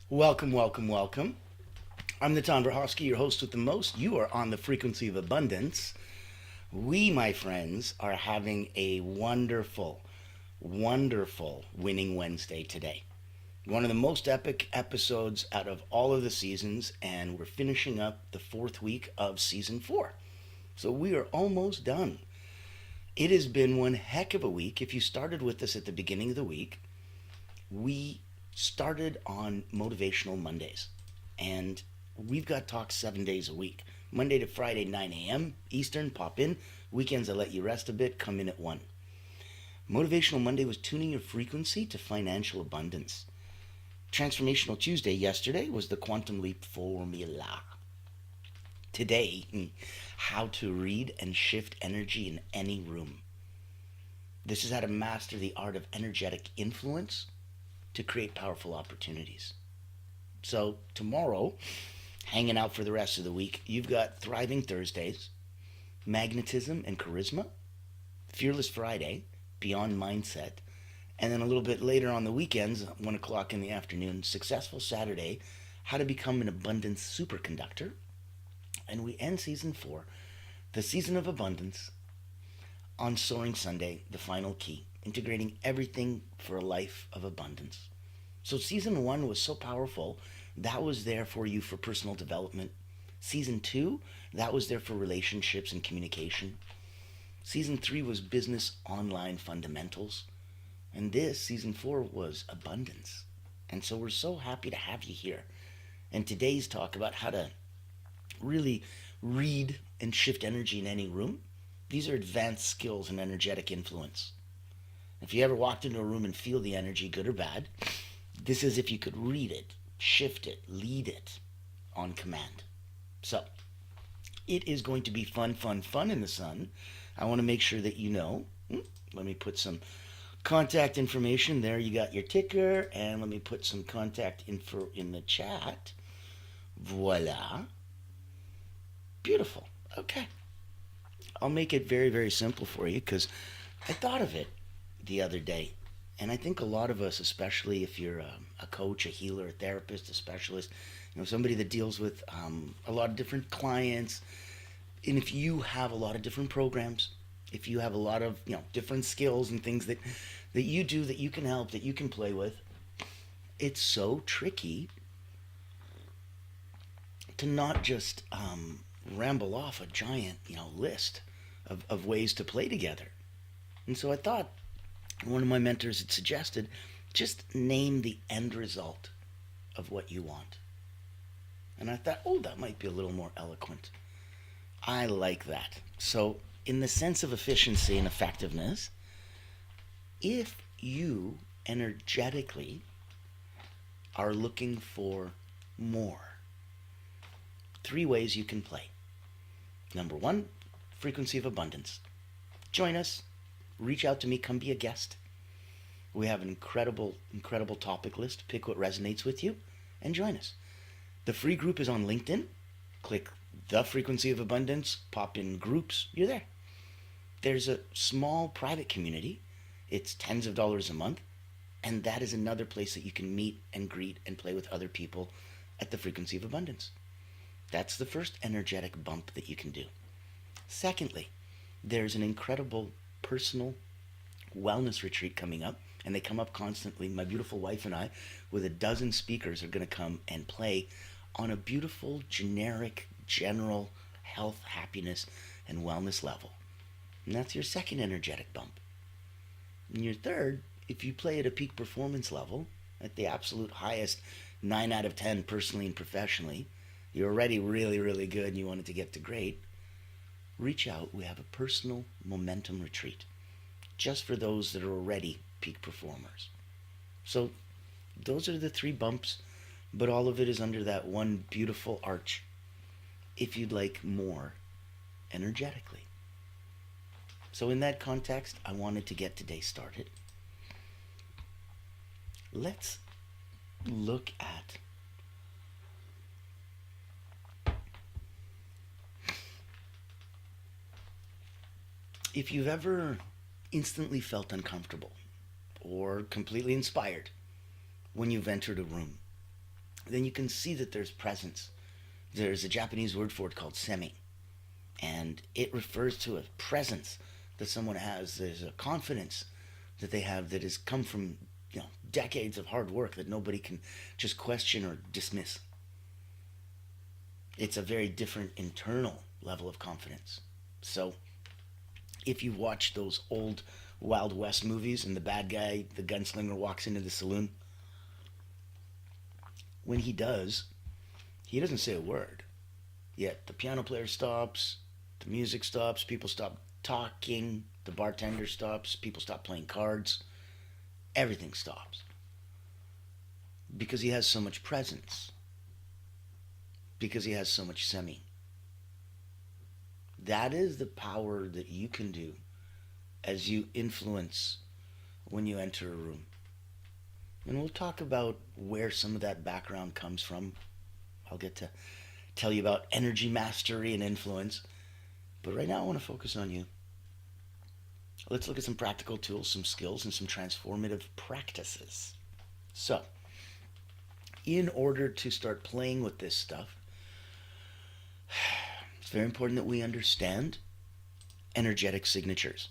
Welcome, welcome, welcome. I'm the Tom Verhofsky, your host with the most. You are on the frequency of abundance. We, my friends, are having a wonderful, wonderful winning Wednesday today. One of the most epic episodes out of all of the seasons, and we're finishing up the fourth week of season four. So we are almost done. It has been one heck of a week. If you started with us at the beginning of the week, we started on Motivational Mondays. And we've got talks 7 days a week. Monday to Friday, 9 a.m. Eastern, pop in. Weekends, I let you rest a bit, come in at 1. Motivational Monday was tuning your frequency to financial abundance. Transformational Tuesday yesterday was the Quantum Leap Formula. Today, how to read and shift energy in any room. This is how to master the art of energetic influence to create powerful opportunities. So, tomorrow, hanging out for the rest of the week, you've got Thriving Thursdays, Magnetism and Charisma, Fearless Friday, Beyond Mindset, and then a little bit later on the weekends, 1 o'clock in the afternoon, Successful Saturday, How to Become an Abundance Superconductor. And we end season 4, the season of abundance, on Soaring Sunday, the final key, integrating everything for a life of abundance. So season 1 was so powerful, that was there for you for personal development. Season 2, that was there for relationships and communication. Season 3 was business online fundamentals. And this, season 4, was abundance. And so we're so happy to have you here. And today's talk about how to really read and shift energy in any room. These are advanced skills in energetic influence. If you ever walked into a room and feel the energy, good or bad, this is if you could read it, shift it, lead it on command. So, it is going to be fun, fun, fun in the sun. I want to make sure that you know. Let me put some contact information there. You got your ticker, and let me put some contact info in the chat. Voila. Beautiful. Okay. I'll make it very, very simple for you because I thought of it the other day. And I think a lot of us, especially if you're a coach, a healer, a therapist, a specialist, somebody that deals with a lot of different clients, and if you have a lot of different programs, if you have a lot of different skills and things that you do that you can help, that you can play with, it's so tricky to not just ramble off a giant list of ways to play together. And so I thought, one of my mentors had suggested, just name the end result of what you want. And I thought, that might be a little more eloquent. I like that. So, in the sense of efficiency and effectiveness, if you energetically are looking for more, 3 ways you can play. Number 1, frequency of abundance. Join us. Reach out to me. Come be a guest. We have an incredible, incredible topic list. Pick what resonates with you and join us. The free group is on LinkedIn. Click the frequency of abundance. Pop in groups. You're there. There's a small private community. It's tens of dollars a month. And that is another place that you can meet and greet and play with other people at the frequency of abundance. That's the first energetic bump that you can do. Secondly, there's an incredible personal wellness retreat coming up, and they come up constantly. My beautiful wife and I, with a dozen speakers, are going to come and play on a beautiful, generic, general health, happiness, and wellness level. And that's your second energetic bump. And your third, if you play at a peak performance level, at the absolute highest 9 out of 10 personally and professionally, you're already really, really good and you want it to get to great, reach out. We have a personal momentum retreat just for those that are already peak performers. So those are the 3 bumps, but all of it is under that one beautiful arch if you'd like more energetically. So in that context, I wanted to get today started. Let's look at if you've ever instantly felt uncomfortable or completely inspired when you've entered a room. then you can see that there's presence. There's a Japanese word for it called semi, and it refers to a presence that someone has. There's a confidence that they have that has come from decades of hard work that nobody can just question or dismiss. It's a very different internal level of confidence. So if you watch those old Wild West movies and the bad guy, the gunslinger, walks into the saloon, when he does, he doesn't say a word. Yet the piano player stops, the music stops, people stop talking, the bartender stops, people stop playing cards. Everything stops. Because he has so much presence. Because he has so much semi. That is the power that you can do as you influence when you enter a room. And we'll talk about where some of that background comes from. I'll get to tell you about energy mastery and influence. But right now I want to focus on you. Let's look at some practical tools, some skills, and some transformative practices. So, in order to start playing with this stuff, it's very important that we understand energetic signatures.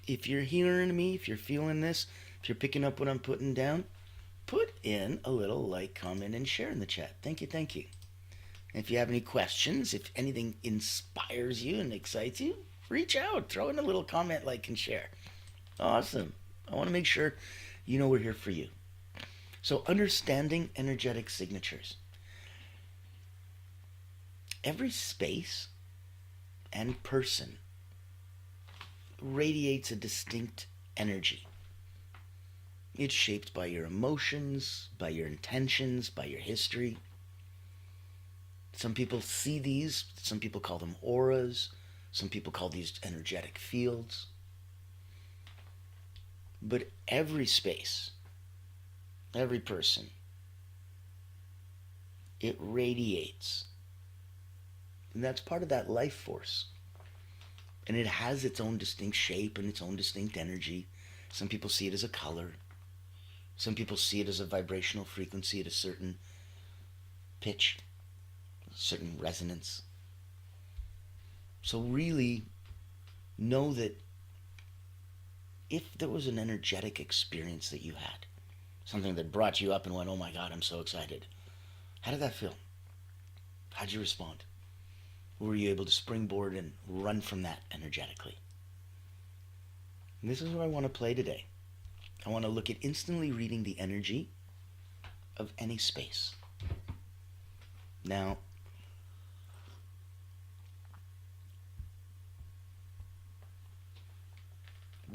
If you're hearing me, if you're feeling this, if you're picking up what I'm putting down, put in a little like, comment, and share in the chat. Thank you, thank you. And if you have any questions, if anything inspires you and excites you, reach out. Throw in a little comment, like, and share. Awesome. I want to make sure you know we're here for you. So, understanding energetic signatures. Every space and person radiates a distinct energy. It's shaped by your emotions, by your intentions, by your history. Some people see these, some people call them auras, some people call these energetic fields. But every space, every person, it radiates. And that's part of that life force. And it has its own distinct shape and its own distinct energy. Some people see it as a color. Some people see it as a vibrational frequency at a certain pitch, a certain resonance. So really know that if there was an energetic experience that you had, something that brought you up and went, oh my God, I'm so excited. How did that feel? How did you respond? Were you able to springboard and run from that energetically? And this is what I want to play today. I want to look at instantly reading the energy of any space. Now,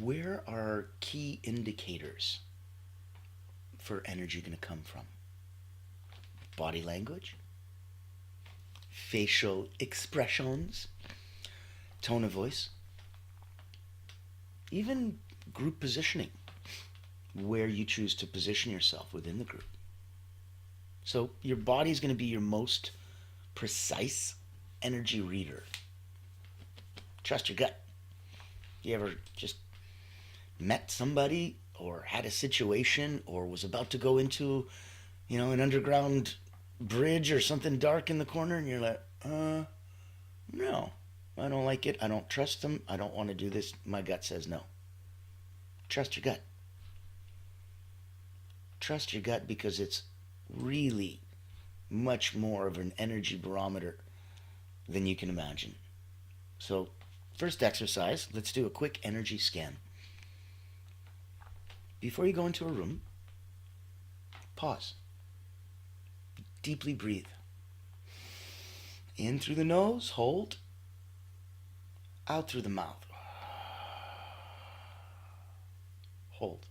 where are key indicators for energy going to come from? Body language, facial expressions, tone of voice, even group positioning, where you choose to position yourself within the group. So your body is going to be your most precise energy reader. Trust your gut. You ever just met somebody or had a situation or was about to go into, an underground bridge or something dark in the corner and you're like, no, I don't like it. I don't trust them. I don't want to do this. My gut says no. Trust your gut. Trust your gut because it's really much more of an energy barometer than you can imagine. So, first exercise, let's do a quick energy scan. Before you go into a room, pause. Deeply breathe. In through the nose, hold. Out through the mouth. Hold.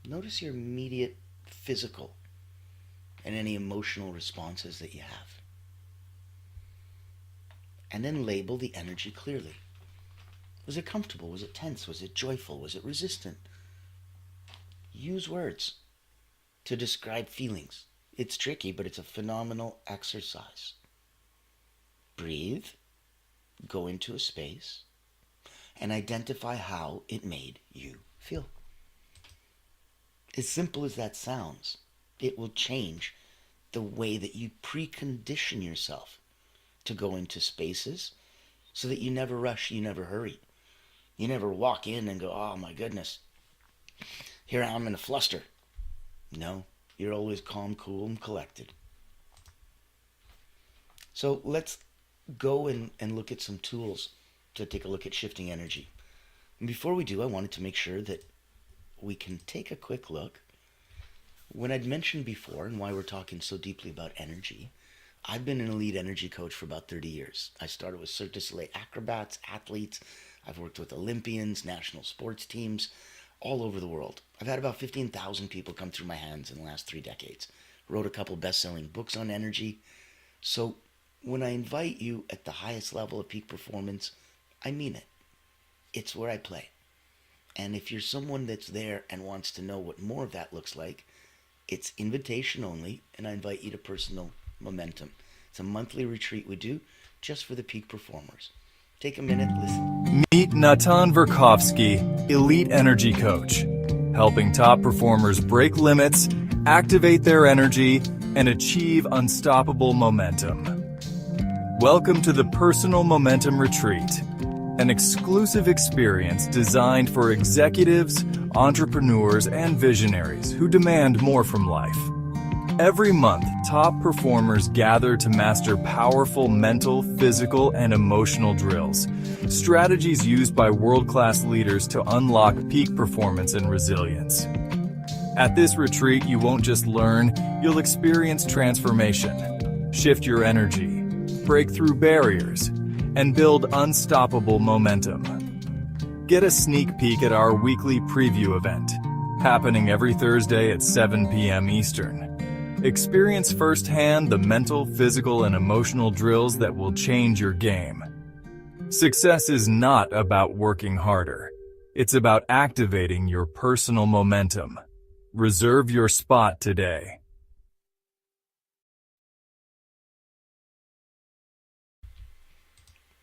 Notice your immediate physical and any emotional responses that you have. And then label the energy clearly. Was it comfortable? Was it tense? Was it joyful? Was it resistant? Use words to describe feelings. It's tricky, but it's a phenomenal exercise. Breathe, go into a space, and identify how it made you feel. As simple as that sounds, it will change the way that you precondition yourself to go into spaces so that you never rush, you never hurry. You never walk in and go, oh my goodness, here I am in a fluster. No, you're always calm, cool, and collected. So let's go and look at some tools to take a look at shifting energy. And before we do, I wanted to make sure that we can take a quick look. When I'd mentioned before and why we're talking so deeply about energy, I've been an elite energy coach for about 30 years. I started with Cirque du Soleil acrobats, athletes. I've worked with Olympians, national sports teams, all over the world. I've had about 15,000 people come through my hands in the last 3 decades. Wrote a couple best-selling books on energy. So when I invite you at the highest level of peak performance, I mean it. It's where I play. And if you're someone that's there and wants to know what more of that looks like, it's invitation only, and I invite you to Personal Momentum. It's a monthly retreat we do just for the peak performers. Take a minute, listen. Meet Natan Verkovsky, Elite Energy Coach, helping top performers break limits, activate their energy, and achieve unstoppable momentum. Welcome to the Personal Momentum Retreat, an exclusive experience designed for executives, entrepreneurs, and visionaries who demand more from life. Every month, top performers gather to master powerful mental, physical, and emotional drills, strategies used by world-class leaders to unlock peak performance and resilience. At this retreat, you won't just learn, you'll experience transformation, shift your energy, break through barriers, and build unstoppable momentum. Get a sneak peek at our weekly preview event, happening every Thursday at 7 p.m. Eastern. Experience firsthand the mental, physical, and emotional drills that will change your game. Success is not about working harder. It's about activating your personal momentum. Reserve your spot today.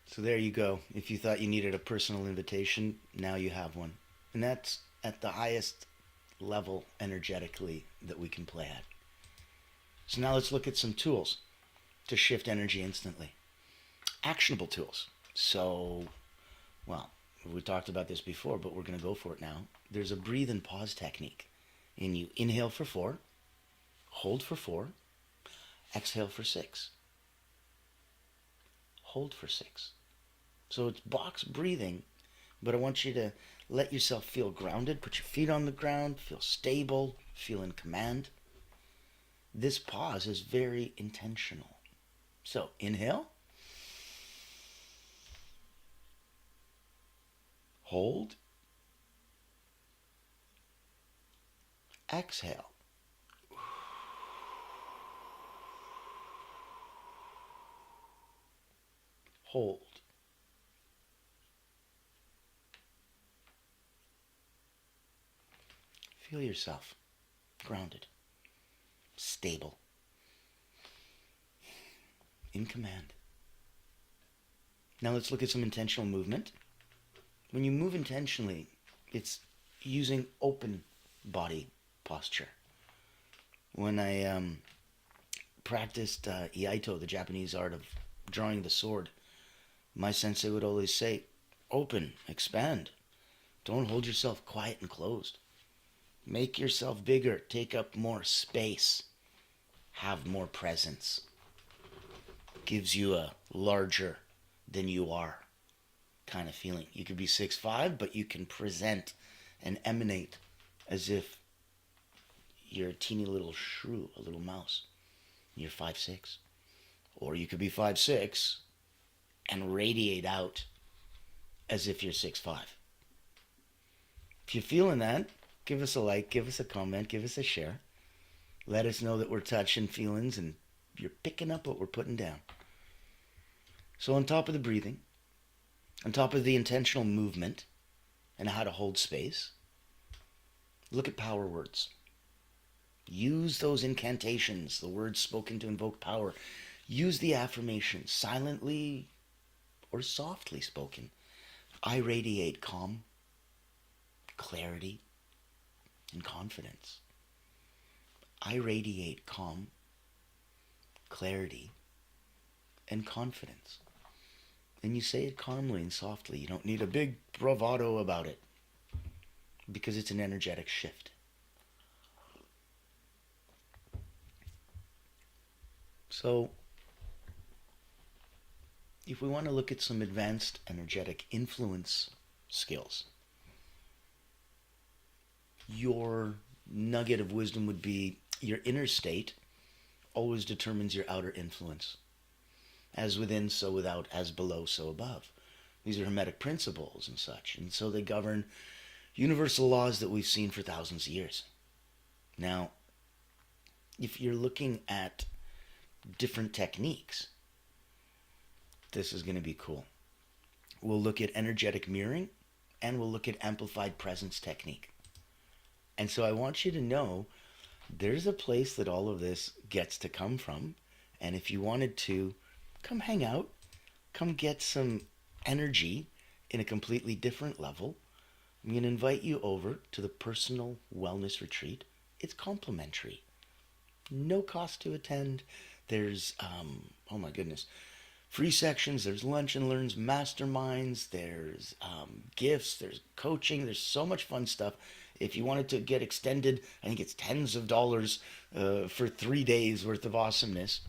So there you go. If you thought you needed a personal invitation, now you have one. And that's at the highest level energetically that we can play at. So now let's look at some tools to shift energy instantly. Actionable tools. So, well, we talked about this before, but we're going to go for it now. There's a breathe and pause technique. And you inhale for 4, hold for 4, exhale for 6, hold for 6. So it's box breathing, but I want you to let yourself feel grounded. Put your feet on the ground, feel stable, feel in command. This pause is very intentional. So inhale, hold, exhale. Hold. Feel yourself grounded, stable, in command. Now let's look at some intentional movement. When you move intentionally, it's using open body posture. When I practiced Iaito, the Japanese art of drawing the sword, my sensei would always say, open, expand. Don't hold yourself quiet and closed. Make yourself bigger, take up more space, have more presence. Gives you a larger than you are kind of feeling. You could be 6'5", but you can present and emanate as if you're a teeny little shrew, a little mouse. You're 5'6". Or you could be 5'6" and radiate out as if you're 6'5". If you're feeling that, give us a like, give us a comment, give us a share. Let us know that we're touching feelings and you're picking up what we're putting down. So on top of the breathing, on top of the intentional movement and how to hold space, look at power words. Use those incantations, the words spoken to invoke power. Use the affirmations, silently or softly spoken. I radiate calm, clarity, and confidence. I radiate calm, clarity, and confidence. And you say it calmly and softly. You don't need a big bravado about it, because it's an energetic shift. So, if we want to look at some advanced energetic influence skills, your nugget of wisdom would be your inner state always determines your outer influence. As within, so without, as below, so above. These are Hermetic principles and such. And so they govern universal laws that we've seen for thousands of years. Now, if you're looking at different techniques, this is going to be cool. We'll look at energetic mirroring, and we'll look at amplified presence technique. And so I want you to know there's a place that all of this gets to come from. And if you wanted to, come hang out, come get some energy in a completely different level, I'm going to invite you over to the Personal Wellness Retreat. It's complimentary. No cost to attend. There's, oh my goodness, free sections, there's lunch and learns, masterminds, there's gifts, there's coaching, there's so much fun stuff. If you wanted to get extended, I think it's tens of dollars for 3 days worth of awesomeness.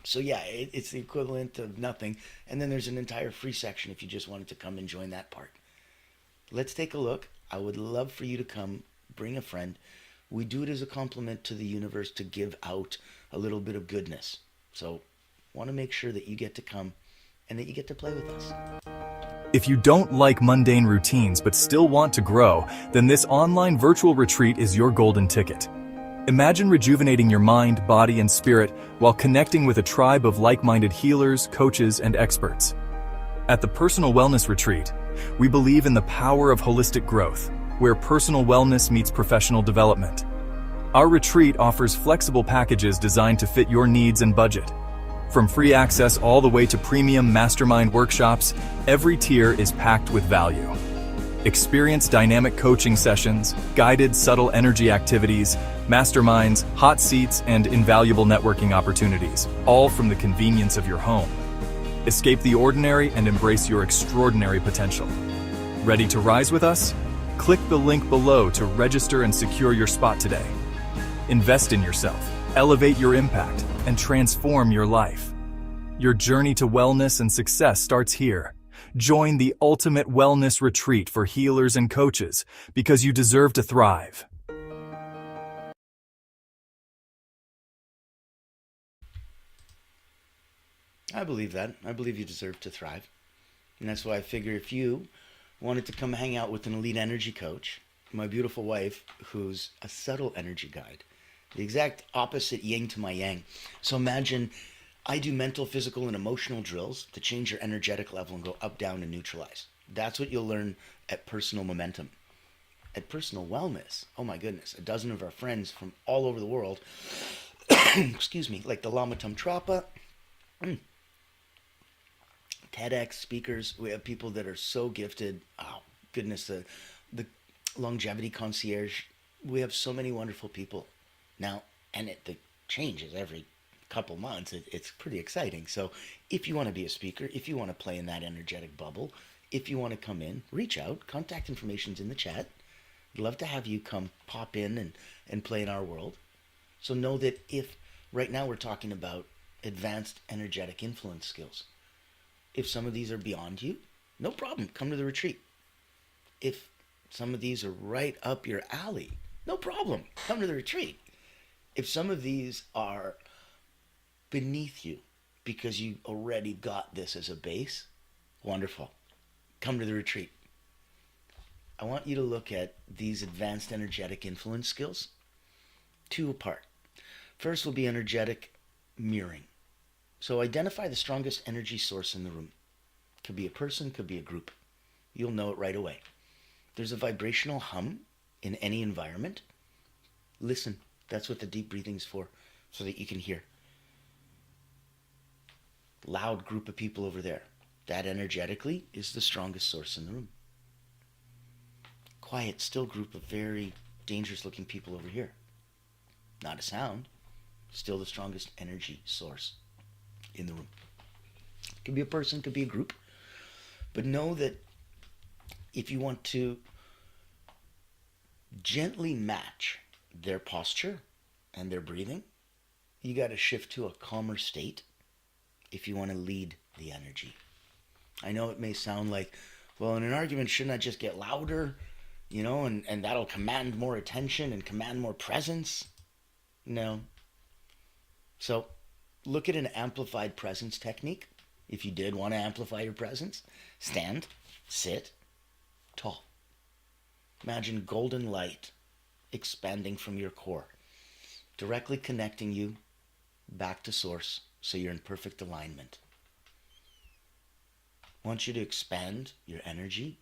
So yeah, it's the equivalent of nothing. And then there's an entire free section if you just wanted to come and join that part. Let's take a look. I would love for you to come, bring a friend. We do it as a compliment to the universe to give out a little bit of goodness. So want to make sure that you get to come and that you get to play with us. If you don't like mundane routines but still want to grow, then this online virtual retreat is your golden ticket. Imagine rejuvenating your mind, body, and spirit while connecting with a tribe of like-minded healers, coaches, and experts. At the Personal Wellness Retreat, we believe in the power of holistic growth, where personal wellness meets professional development. Our retreat offers flexible packages designed to fit your needs and budget. From free access all the way to premium mastermind workshops, every tier is packed with value. Experience dynamic coaching sessions, guided subtle energy activities, masterminds, hot seats, and invaluable networking opportunities, all from the convenience of your home. Escape the ordinary and embrace your extraordinary potential. Ready to rise with us? Click the link below to register and secure your spot today. Invest in yourself, elevate your impact, and transform your life. Your journey to wellness and success starts here. Join the ultimate wellness retreat for healers and coaches because you deserve to thrive. I believe that. I believe you deserve to thrive. And that's why I figure if you wanted to come hang out with an elite energy coach, my beautiful wife, who's a subtle energy guide, the exact opposite yin to my yang. So imagine I do mental, physical, and emotional drills to change your energetic level and go up, down, and neutralize. That's what you'll learn at Personal Momentum. At Personal Wellness, oh my goodness, a dozen of our friends from all over the world, excuse me, like the Lama Tum Trapa, TEDx speakers. We have people that are so gifted. Oh goodness, the longevity concierge. We have so many wonderful people now, and it changes every couple months. It's pretty exciting. So if you want to be a speaker, if you want to play in that energetic bubble, if you want to come in, reach out. Contact information's in the chat. I'd love to have you come pop in and play in our world. So know that if right now we're talking about advanced energetic influence skills, if some of these are beyond you, no problem. Come to the retreat. If some of these are right up your alley, no problem. Come to the retreat. If some of these are beneath you because you already got this as a base, wonderful. Come to the retreat. I want you to look at these advanced energetic influence skills, two apart. First will be energetic mirroring. So identify the strongest energy source in the room. Could be a person, could be a group. You'll know it right away. There's a vibrational hum in any environment. Listen. That's what the deep breathing's for, so that you can hear. Loud group of people over there. That energetically is the strongest source in the room. Quiet, still group of very dangerous looking people over here. Not a sound, still the strongest energy source in the room. Could be a person, could be a group. But know that if you want to gently match their posture and their breathing, you got to shift to a calmer state if you want to lead the energy. I know it may sound like, well, in an argument, shouldn't I just get louder, and that'll command more attention and command more presence? No. So look at an amplified presence technique. If you did want to amplify your presence, stand, sit, tall. Imagine golden light expanding from your core, directly connecting you back to source so you're in perfect alignment. I want you to expand your energy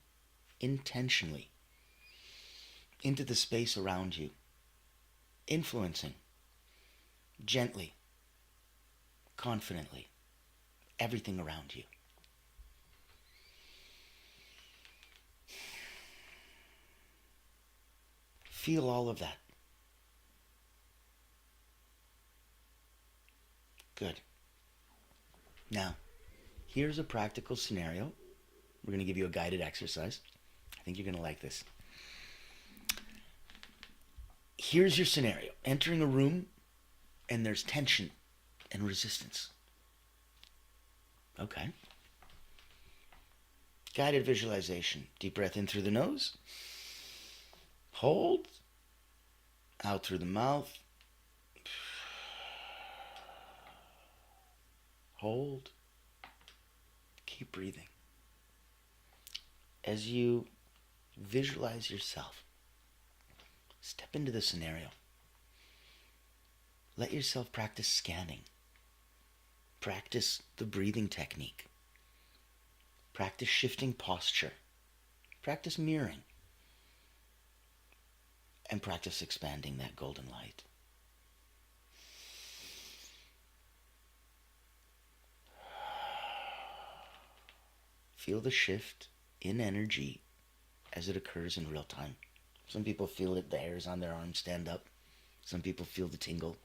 intentionally into the space around you, influencing gently, confidently, everything around you. Feel all of that. Good. Now, here's a practical scenario. We're going to give you a guided exercise. I think you're going to like this. Here's your scenario. Entering a room and there's tension and resistance. Okay. Guided visualization. Deep breath in through the nose. Hold. Out through the mouth. Hold. Keep breathing. As you visualize yourself, step into the scenario. Let yourself practice scanning. Practice the breathing technique. Practice shifting posture. Practice mirroring. And practice expanding that golden light. Feel the shift in energy as it occurs in real time. Some people feel it, the hairs on their arms stand up. Some people feel the tingle.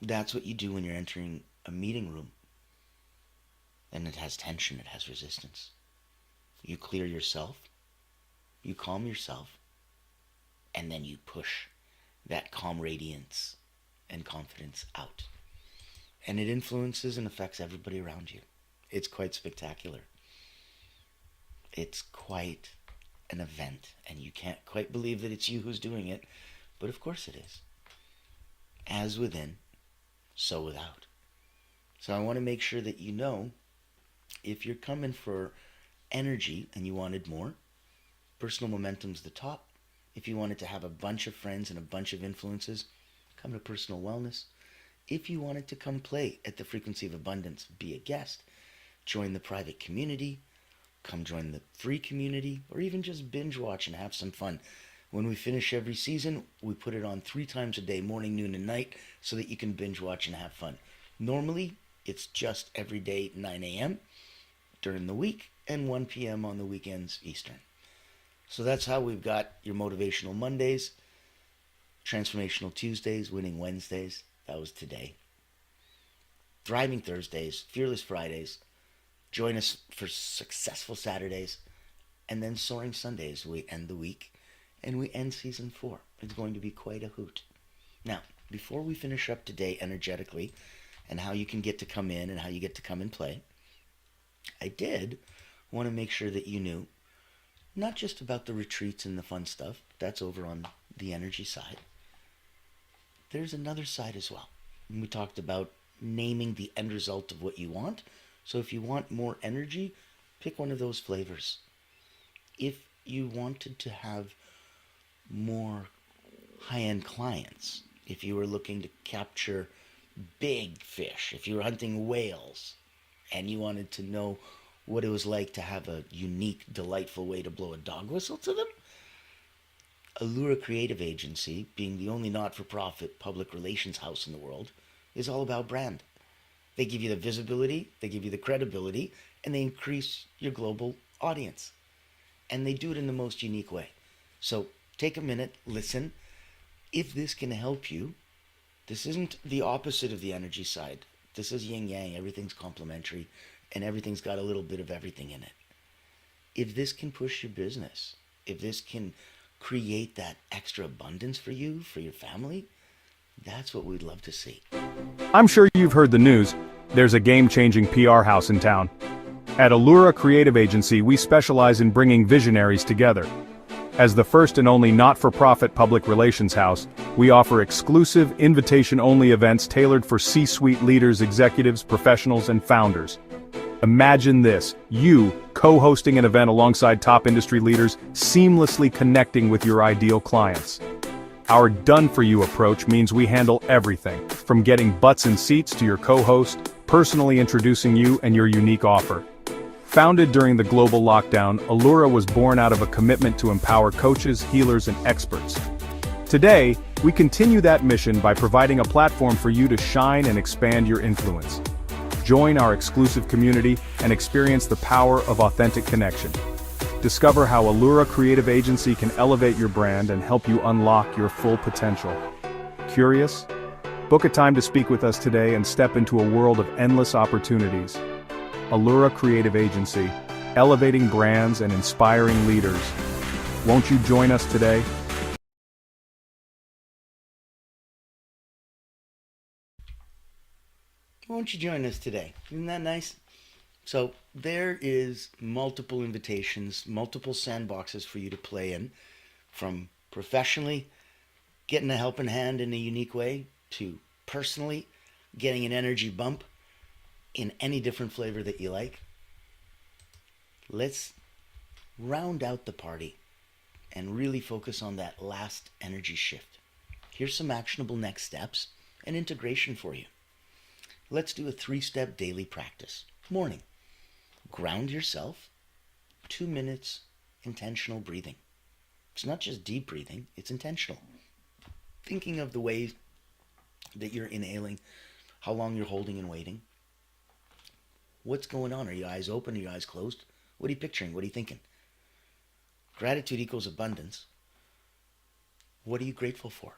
That's what you do when you're entering a meeting room. And it has tension, it has resistance. You clear yourself, you calm yourself, and then you push that calm radiance and confidence out. And it influences and affects everybody around you. It's quite spectacular. It's quite an event, and you can't quite believe that it's you who's doing it, but of course it is. As within, so without. So I want to make sure that you know, if you're coming for energy and you wanted more, personal momentum's the top. If you wanted to have a bunch of friends and a bunch of influences, come to personal wellness. If you wanted to come play at the Frequency of Abundance, be a guest, join the private community, come join the free community, or even just binge watch and have some fun. When we finish every season, we put it on 3 times a day, morning, noon, and night, so that you can binge watch and have fun. Normally, it's just every day, 9 a.m. during the week, and 1 p.m. on the weekends, Eastern. So that's how we've got your Motivational Mondays, Transformational Tuesdays, Winning Wednesdays. That was today. Thriving Thursdays, Fearless Fridays. Join us for Successful Saturdays. And then Soaring Sundays. We end the week and we end season 4. It's going to be quite a hoot. Now, before we finish up today energetically and how you can get to come in and how you get to come and play, I did want to make sure that you knew not just about the retreats and the fun stuff. That's over on the energy side. There's another side as well. And we talked about naming the end result of what you want. So if you want more energy, pick one of those flavors. If you wanted to have more high-end clients, if you were looking to capture big fish, if you were hunting whales and you wanted to know what it was like to have a unique, delightful way to blow a dog whistle to them, Allura Creative Agency, being the only not-for-profit public relations house in the world, is all about brand. They give you the visibility, they give you the credibility, and they increase your global audience. And they do it in the most unique way. So take a minute, listen. If this can help you, this isn't the opposite of the energy side. This is yin yang. Everything's complementary, and everything's got a little bit of everything in it. If this can push your business, if this can create that extra abundance for you, for your family, that's what we'd love to see. I'm sure you've heard the news. There's a game-changing PR house in town. At Allura Creative Agency, we specialize in bringing visionaries together. As the first and only not-for-profit public relations house, we offer exclusive, invitation-only events tailored for C-suite leaders, executives, professionals, and founders. Imagine this, you co-hosting an event alongside top industry leaders, seamlessly connecting with your ideal clients. Our done-for-you approach means we handle everything, from getting butts in seats to your co-host, personally introducing you and your unique offer. Founded during the global lockdown, Allura was born out of a commitment to empower coaches, healers, and experts. Today, we continue that mission by providing a platform for you to shine and expand your influence. Join our exclusive community and experience the power of authentic connection. Discover how Allura Creative Agency can elevate your brand and help you unlock your full potential. Curious? Book a time to speak with us today and step into a world of endless opportunities. Allura Creative Agency, elevating brands and inspiring leaders. Won't you join us today? Won't you join us today? Isn't that nice? So there is multiple invitations, multiple sandboxes for you to play in, from professionally getting a helping hand in a unique way to personally getting an energy bump in any different flavor that you like. Let's round out the party and really focus on that last energy shift. Here's some actionable next steps and integration for you. Let's do a 3-step daily practice. Morning. Ground yourself. 2 minutes intentional breathing. It's not just deep breathing, it's intentional. Thinking of the ways that you're inhaling, how long you're holding and waiting. What's going on? Are your eyes open? Are your eyes closed? What are you picturing? What are you thinking? Gratitude equals abundance. What are you grateful for?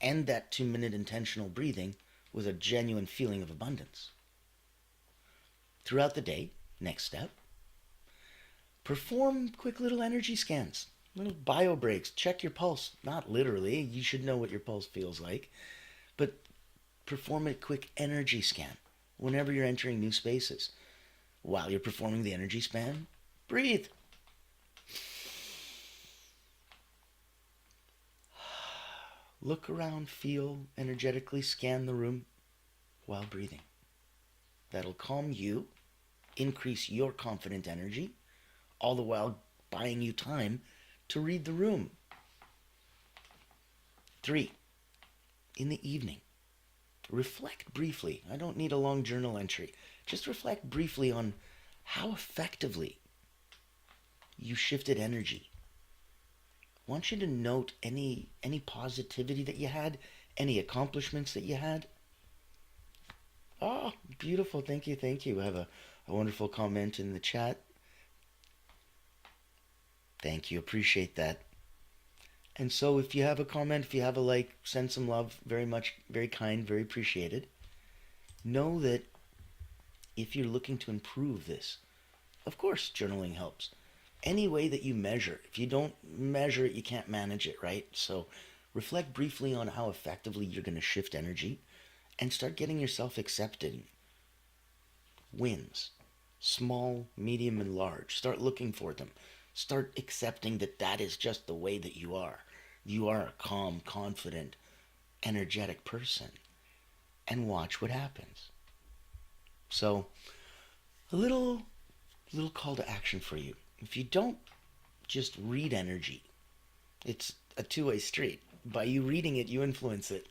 End that 2-minute intentional breathing with a genuine feeling of abundance. Throughout the day, next step, perform quick little energy scans, little bio breaks. Check your pulse. Not literally, you should know what your pulse feels like, but perform a quick energy scan whenever you're entering new spaces. While you're performing the energy scan, breathe. Look around, feel, energetically scan the room while breathing. That'll calm you, increase your confident energy, all the while buying you time to read the room. 3, in the evening, reflect briefly. I don't need a long journal entry. Just reflect briefly on how effectively you shifted energy. I want you to note any positivity that you had, any accomplishments that you had. Oh, beautiful. Thank you. I have a wonderful comment in the chat. Thank you. Appreciate that. And so if you have a comment, if you have a like, send some love. Very much, very kind, very appreciated. Know that if you're looking to improve this, of course, journaling helps. Any way that you measure. If you don't measure it, you can't manage it, right? So reflect briefly on how effectively you're going to shift energy and start getting yourself accepted. Wins. Small, medium, and large. Start looking for them. Start accepting that that is just the way that you are. You are a calm, confident, energetic person. And watch what happens. So, a little call to action for you. If you don't just read energy, it's a two-way street. By you reading it, you influence it.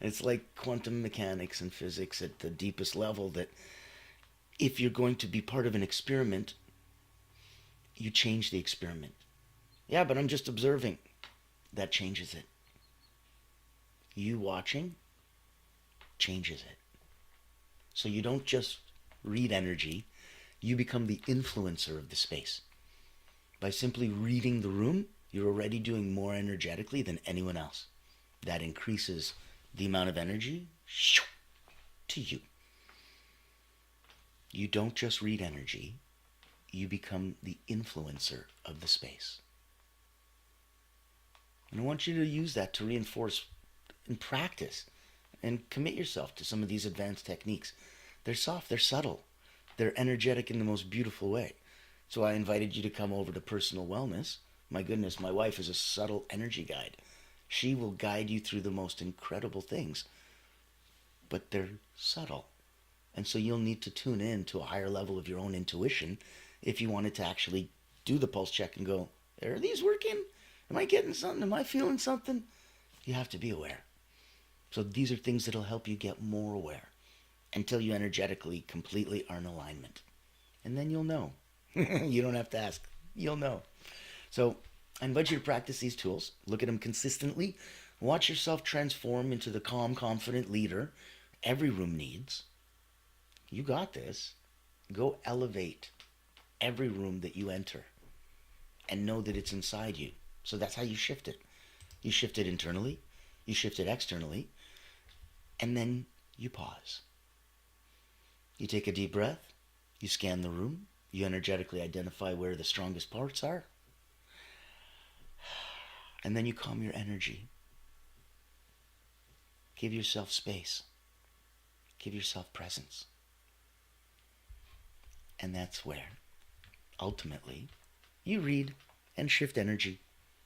It's like quantum mechanics and physics at the deepest level, that if you're going to be part of an experiment, you change the experiment. Yeah, but I'm just observing. That changes it. You watching changes it. So you don't just read energy, you become the influencer of the space. By simply reading the room You're already doing more energetically than anyone else. That increases the amount of energy to you. You don't just read energy, you become the influencer of the space. And I want you to use that to reinforce and practice and commit yourself to some of these advanced techniques. They're soft, they're subtle, they're energetic in the most beautiful way. So I invited you to come over to Personal Wellness. My goodness, my wife is a subtle energy guide. She will guide you through the most incredible things, but they're subtle. And so you'll need to tune in to a higher level of your own intuition if you wanted to actually do the pulse check and go, are these working? Am I getting something? Am I feeling something? You have to be aware. So these are things that'll help you get more aware until you energetically completely are in alignment. And then you'll know. You don't have to ask. You'll know. So I invite you to practice these tools. Look at them consistently. Watch yourself transform into the calm, confident leader every room needs. You got this. Go elevate every room that you enter and know that it's inside you. So that's how you shift it. You shift it internally, you shift it externally, and then you pause. You take a deep breath, you scan the room, you energetically identify where the strongest parts are, and then you calm your energy. Give yourself space. Give yourself presence. And that's where, ultimately, you read and shift energy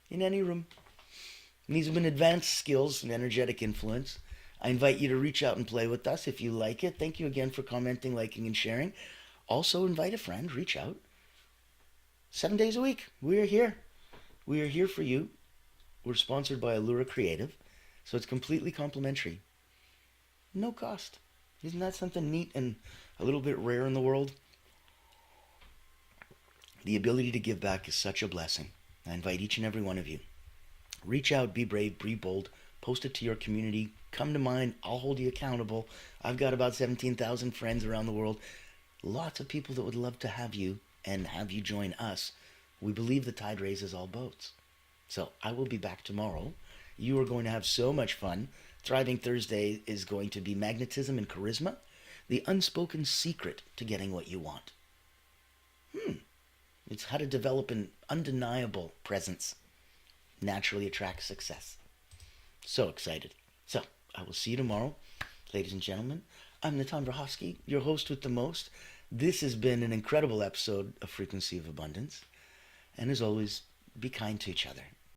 in any room. And these have been advanced skills and energetic influence. I invite you to reach out and play with us if you like it. Thank you again for commenting, liking, and sharing. Also, invite a friend. Reach out. 7 days a week. We are here. We are here for you. We're sponsored by Allura Creative, so it's completely complimentary. No cost. Isn't that something neat and a little bit rare in the world? The ability to give back is such a blessing. I invite each and every one of you. Reach out, be brave, be bold, post it to your community, come to mine, I'll hold you accountable. I've got about 17,000 friends around the world. Lots of people that would love to have you and have you join us. We believe the tide raises all boats. So I will be back tomorrow. You are going to have so much fun. Thriving Thursday is going to be magnetism and charisma, the unspoken secret to getting what you want. It's how to develop an undeniable presence. Naturally attracts success. So excited. So, I will see you tomorrow. Ladies and gentlemen, I'm Natan Verhovsky, your host with the most. This has been an incredible episode of Frequency of Abundance. And as always, be kind to each other.